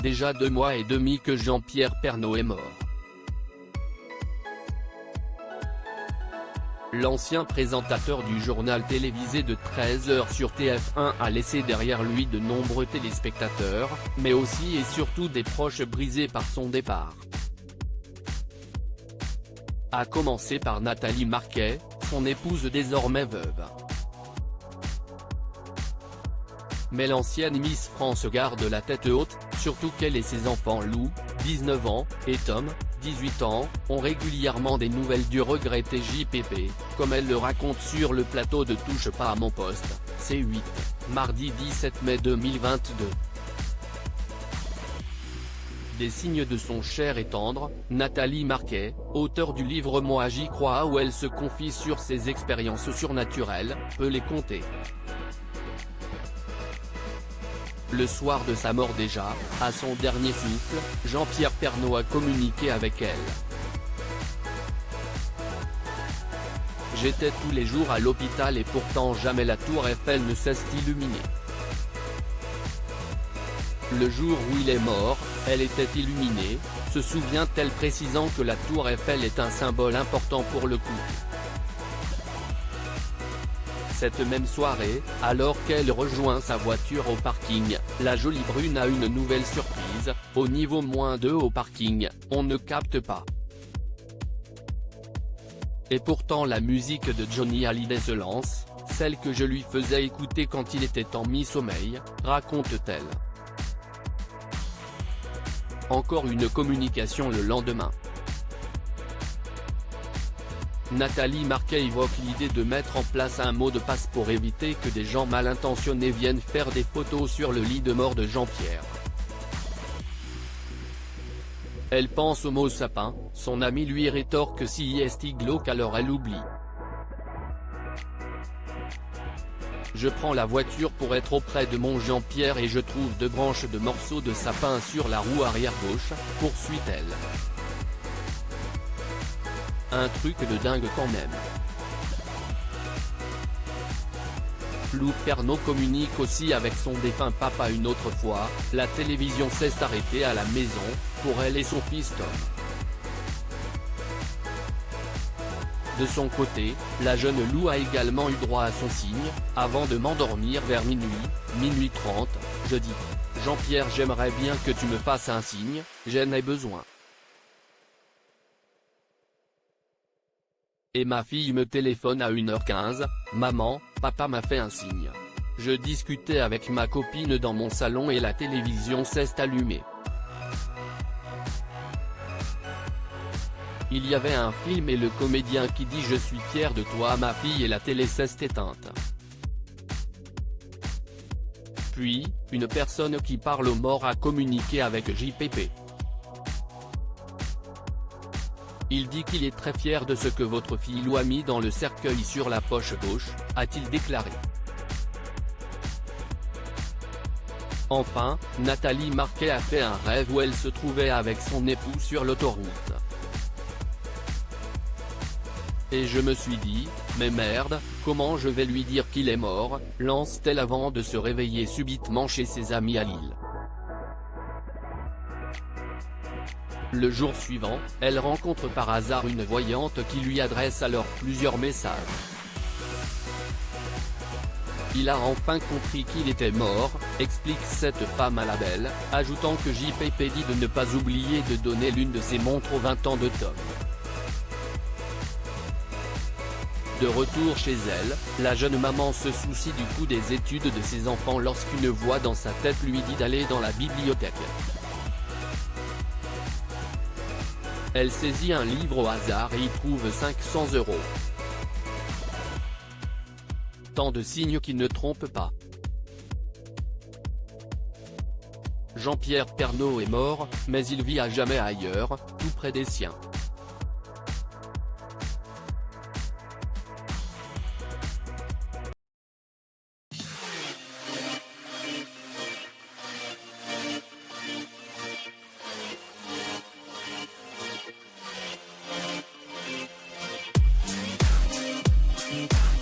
déjà 2 mois et demi que Jean-Pierre Pernaut est mort. L'ancien présentateur du journal télévisé de 13h sur TF1 a laissé derrière lui de nombreux téléspectateurs, mais aussi et surtout des proches brisés par son départ. À commencer par Nathalie Marquet, son épouse désormais veuve. Mais l'ancienne Miss France garde la tête haute, surtout qu'elle et ses enfants Lou, 19 ans, et Tom, 18 ans, ont régulièrement des nouvelles du regretté JPP, comme elle le raconte sur le plateau de Touche pas à mon poste, C8, mardi 17 mai 2022. Des signes de son cher et tendre, Nathalie Marquet, auteure du livre Moi j'y crois où elle se confie sur ses expériences surnaturelles, peut les compter. Le soir de sa mort déjà, à son dernier souffle, Jean-Pierre Pernaut a communiqué avec elle. J'étais tous les jours à l'hôpital et pourtant jamais la tour Eiffel ne cesse d'illuminer. Le jour où il est mort, elle était illuminée, se souvient-elle précisant que la tour Eiffel est un symbole important pour le couple. Cette même soirée, alors qu'elle rejoint sa voiture au parking, la jolie brune a une nouvelle surprise, au niveau -2 au parking, on ne capte pas. Et pourtant la musique de Johnny Hallyday se lance, celle que je lui faisais écouter quand il était en mi-sommeil, raconte-t-elle. Encore une communication le lendemain. Nathalie Marquet évoque l'idée de mettre en place un mot de passe pour éviter que des gens mal intentionnés viennent faire des photos sur le lit de mort de Jean-Pierre. Elle pense au mot sapin, son ami lui rétorque si est glauque alors elle oublie. Je prends la voiture pour être auprès de mon Jean-Pierre et je trouve 2 branches de morceaux de sapin sur la roue arrière gauche, poursuit-elle. Un truc de dingue quand même. Lou Pernaut communique aussi avec son défunt papa une autre fois, la télévision s'est arrêtée à la maison, pour elle et son fils Tom. De son côté, la jeune Lou a également eu droit à son signe, avant de m'endormir vers minuit 30, jeudi. Jean-Pierre, j'aimerais bien que tu me fasses un signe, j'en ai besoin. Et ma fille me téléphone à 1h15, maman, papa m'a fait un signe. Je discutais avec ma copine dans mon salon et la télévision s'est allumée. Il y avait un film et le comédien qui dit je suis fier de toi à ma fille et la télé s'est éteinte. Puis, une personne qui parle aux morts a communiqué avec JPP. Il dit qu'il est très fier de ce que votre fille Lou a mis dans le cercueil sur la poche gauche, a-t-il déclaré. Enfin, Nathalie Marquet a fait un rêve où elle se trouvait avec son époux sur l'autoroute. Et je me suis dit, mais merde, comment je vais lui dire qu'il est mort, lance-t-elle avant de se réveiller subitement chez ses amis à Lille. Le jour suivant, elle rencontre par hasard une voyante qui lui adresse alors plusieurs messages. Il a enfin compris qu'il était mort, explique cette femme à la Belle, ajoutant que JPP dit de ne pas oublier de donner l'une de ses montres aux 20 ans de Tom. De retour chez elle, la jeune maman se soucie du coût des études de ses enfants lorsqu'une voix dans sa tête lui dit d'aller dans la bibliothèque. Elle saisit un livre au hasard et y trouve 500 €. Tant de signes qui ne trompent pas. Jean-Pierre Pernaut est mort, mais il vit à jamais ailleurs, tout près des siens. We'll be right back.